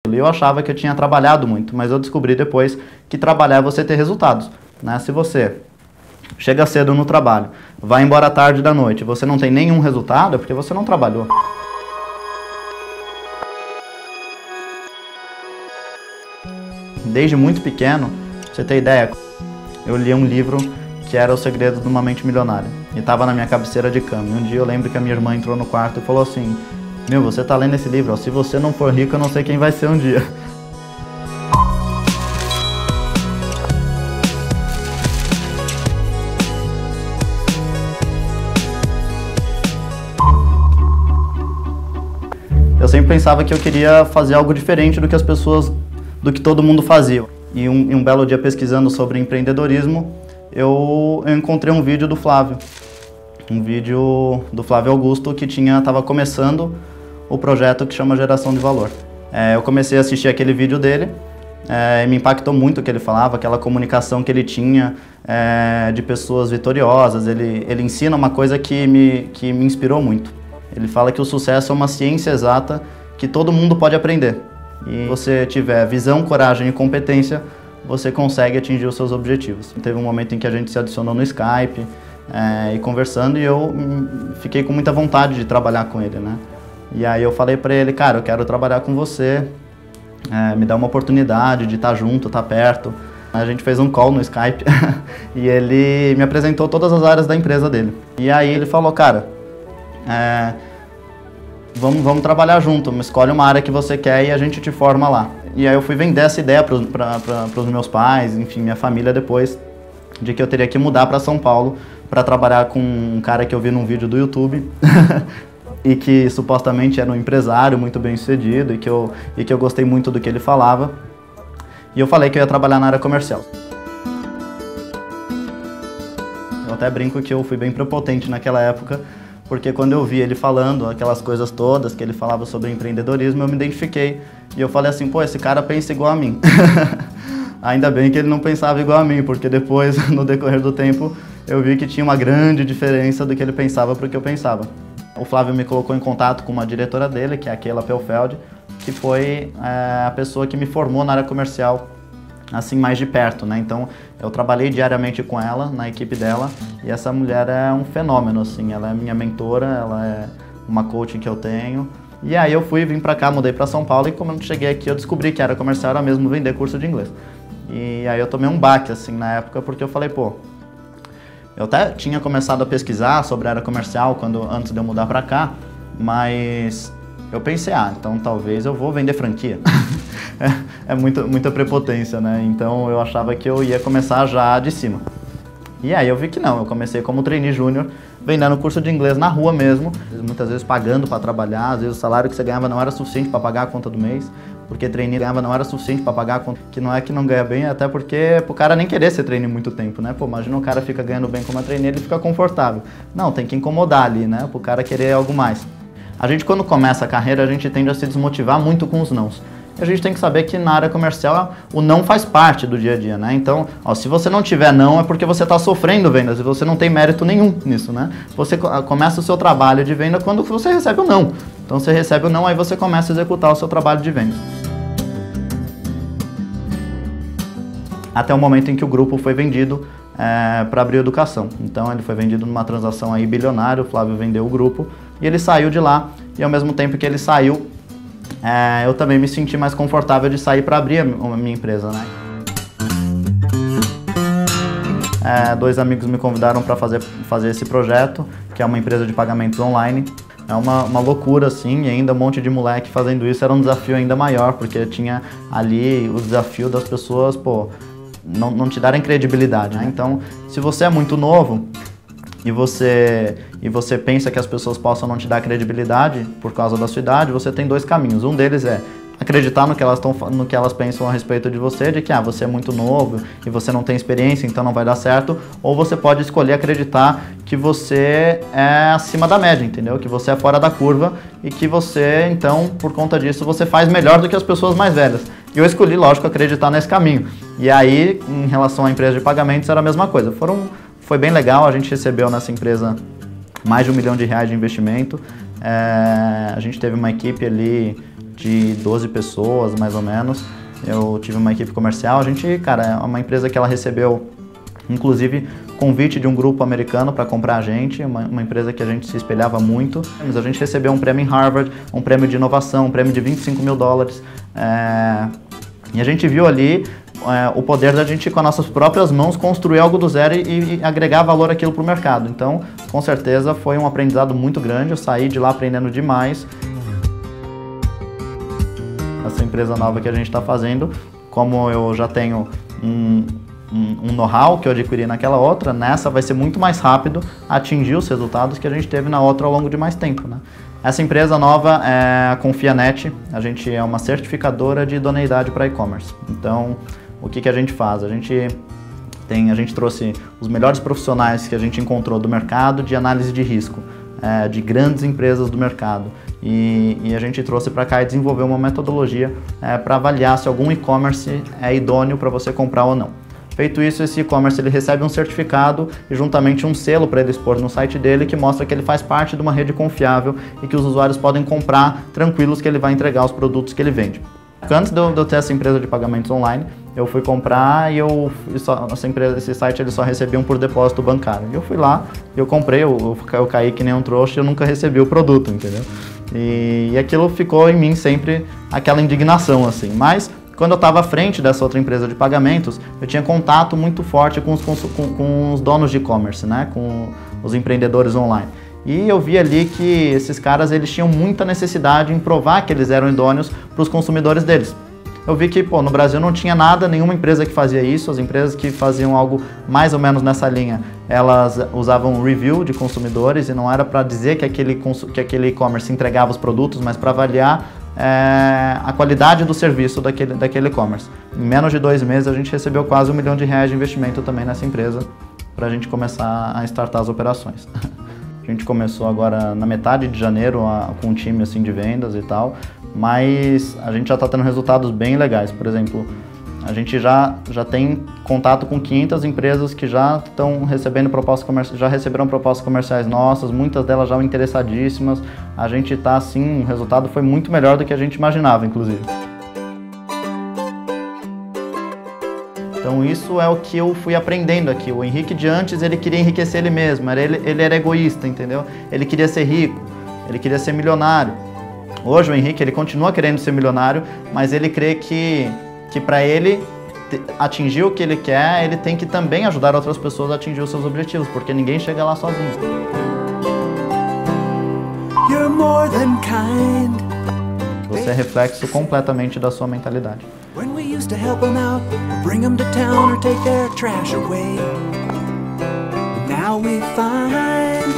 Eu achava que eu tinha trabalhado muito, mas eu descobri depois que trabalhar é você ter resultados, né? Se você chega cedo no trabalho, vai embora à tarde da noite, você não tem nenhum resultado, é porque você não trabalhou. Desde muito pequeno, pra você ter ideia, eu li um livro que era O Segredo de uma Mente Milionária. E estava na minha cabeceira de cama. E um dia eu lembro que a minha irmã entrou no quarto e falou assim: meu, você tá lendo esse livro, ó, se você não for rico, eu não sei quem vai ser um dia. Eu sempre pensava que eu queria fazer algo diferente do que as pessoas, do que todo mundo fazia. E um belo dia pesquisando sobre empreendedorismo, eu encontrei um vídeo do Flávio. Um vídeo do Flávio Augusto que estava começando o projeto que chama Geração de Valor. Eu comecei a assistir aquele vídeo dele e me impactou muito o que ele falava, aquela comunicação que ele tinha de pessoas vitoriosas. Ele ensina uma coisa que me inspirou muito. Ele fala que o sucesso é uma ciência exata que todo mundo pode aprender. E se você tiver visão, coragem e competência, você consegue atingir os seus objetivos. Teve um momento em que a gente se adicionou no Skype e conversando, e eu fiquei com muita vontade de trabalhar com ele, né? E aí eu falei pra ele: cara, eu quero trabalhar com você, me dá uma oportunidade de estar junto, estar perto. A gente fez um call no Skype e ele me apresentou todas as áreas da empresa dele. E aí ele falou: cara, vamos trabalhar junto, escolhe uma área que você quer e a gente te forma lá. E aí eu fui vender essa ideia para os meus pais, enfim, minha família depois, de que eu teria que mudar para São Paulo para trabalhar com um cara que eu vi num vídeo do YouTube e que supostamente era um empresário muito bem sucedido e que eu gostei muito do que ele falava. E eu falei que eu ia trabalhar na área comercial. Eu até brinco que eu fui bem prepotente naquela época, porque quando eu vi ele falando aquelas coisas todas que ele falava sobre empreendedorismo, eu me identifiquei. E eu falei assim: pô, esse cara pensa igual a mim. Ainda bem que ele não pensava igual a mim, porque depois, no decorrer do tempo, eu vi que tinha uma grande diferença do que ele pensava para o que eu pensava. O Flávio me colocou em contato com uma diretora dele, que é a Keila Pelfeld, que foi a pessoa que me formou na área comercial, assim, mais de perto, né? Então, eu trabalhei diariamente com ela, na equipe dela, e essa mulher é um fenômeno, assim. Ela é minha mentora, ela é uma coaching que eu tenho. E aí eu vim pra cá, mudei pra São Paulo, e como eu cheguei aqui, eu descobri que a área comercial era mesmo vender curso de inglês. E aí eu tomei um baque, assim, na época, porque eu falei: pô, eu até tinha começado a pesquisar sobre a área comercial antes de eu mudar pra cá, mas eu pensei: então talvez eu vou vender franquia. É muita prepotência, né? Então eu achava que eu ia começar já de cima. E aí eu vi que não, eu comecei como trainee júnior, vendendo curso de inglês na rua mesmo, muitas vezes pagando para trabalhar, às vezes o salário que você ganhava não era suficiente para pagar a conta do mês, porque trainee ganhava não era suficiente para pagar a conta, que não é que não ganha bem, até porque pro cara nem querer ser trainee muito tempo, né? Pô, imagina o cara fica ganhando bem como trainee, ele fica confortável. Não, tem que incomodar ali, né? Pro cara querer algo mais. A gente, quando começa a carreira, a gente tende a se desmotivar muito com os nãos. A gente tem que saber que na área comercial o não faz parte do dia a dia, né? Então, se você não tiver não, é porque você está sofrendo vendas e você não tem mérito nenhum nisso, né? Você começa o seu trabalho de venda quando você recebe o não. Então, você recebe o não, aí você começa a executar o seu trabalho de vendas. Até o momento em que o grupo foi vendido para Abril Educação. Então, ele foi vendido numa transação aí bilionária, o Flávio vendeu o grupo e ele saiu de lá. E ao mesmo tempo que ele saiu, eu também me senti mais confortável de sair para abrir a minha empresa, né? Dois amigos me convidaram para fazer esse projeto, que é uma empresa de pagamentos online. É uma loucura, assim, e ainda um monte de moleque fazendo isso era um desafio ainda maior, porque tinha ali o desafio das pessoas, pô, não te darem credibilidade, né? Então, se você é muito novo e você pensa que as pessoas possam não te dar credibilidade por causa da sua idade, você tem dois caminhos. Um deles é acreditar no que elas pensam a respeito de você, de que você é muito novo e você não tem experiência, então não vai dar certo. Ou você pode escolher acreditar que você é acima da média, entendeu? Que você é fora da curva e que você, então, por conta disso, você faz melhor do que as pessoas mais velhas. E eu escolhi, lógico, acreditar nesse caminho. E aí, em relação à empresa de pagamentos, era a mesma coisa. Foi bem legal, a gente recebeu nessa empresa mais de R$1 milhão de investimento. A gente teve uma equipe ali de 12 pessoas, mais ou menos. Eu tive uma equipe comercial. A gente, cara, é uma empresa que ela recebeu, inclusive, convite de um grupo americano para comprar a gente, uma empresa que a gente se espelhava muito. Mas a gente recebeu um prêmio em Harvard, um prêmio de inovação, um prêmio de $25 mil. E a gente viu ali o poder da gente, com as nossas próprias mãos, construir algo do zero e agregar valor àquilo para o mercado. Então, com certeza, foi um aprendizado muito grande. Eu saí de lá aprendendo demais. Essa empresa nova que a gente está fazendo, como eu já tenho um know-how que eu adquiri naquela outra, nessa vai ser muito mais rápido atingir os resultados que a gente teve na outra ao longo de mais tempo, né? Essa empresa nova é a Confianet. A gente é uma certificadora de idoneidade para e-commerce. Então, o que a gente faz? A gente trouxe os melhores profissionais que a gente encontrou do mercado de análise de risco, de grandes empresas do mercado. E a gente trouxe para cá e desenvolveu uma metodologia para avaliar se algum e-commerce é idôneo para você comprar ou não. Feito isso, esse e-commerce ele recebe um certificado e juntamente um selo para ele expor no site dele que mostra que ele faz parte de uma rede confiável e que os usuários podem comprar tranquilos que ele vai entregar os produtos que ele vende. Antes de eu ter essa empresa de pagamentos online, eu fui comprar e esse site ele só recebiam por depósito bancário. Eu fui lá, eu comprei, eu caí que nem um trouxa e eu nunca recebi o produto, entendeu? E aquilo ficou em mim sempre aquela indignação, assim. Mas quando eu estava à frente dessa outra empresa de pagamentos, eu tinha contato muito forte com os donos de e-commerce, né? Com os empreendedores online. E eu vi ali que esses caras eles tinham muita necessidade em provar que eles eram idôneos para os consumidores deles. Eu vi que no Brasil não tinha nada, nenhuma empresa que fazia isso. As empresas que faziam algo mais ou menos nessa linha, elas usavam review de consumidores e não era para dizer que aquele e-commerce entregava os produtos, mas para avaliar a qualidade do serviço daquele e-commerce. Em menos de 2 meses a gente recebeu quase R$1 milhão de investimento também nessa empresa para a gente começar a startar as operações. A gente começou agora na metade de janeiro com um time assim, de vendas e tal, mas a gente já está tendo resultados bem legais. Por exemplo, a gente já tem contato com 500 empresas que já estão recebendo já receberam propostas comerciais nossas, muitas delas já interessadíssimas. A gente está assim, o resultado foi muito melhor do que a gente imaginava, inclusive. Então isso é o que eu fui aprendendo aqui. O Henrique de antes, ele queria enriquecer ele mesmo, ele era egoísta, entendeu? Ele queria ser rico, ele queria ser milionário. Hoje o Henrique, ele continua querendo ser milionário, mas ele crê que para ele atingir o que ele quer, ele tem que também ajudar outras pessoas a atingir os seus objetivos, porque ninguém chega lá sozinho. Você é reflexo completamente da sua mentalidade. When we used to help them out, or bring them to town, or take their trash away. Now we find,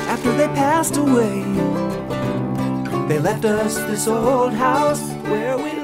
after they passed away, they left us this old house where we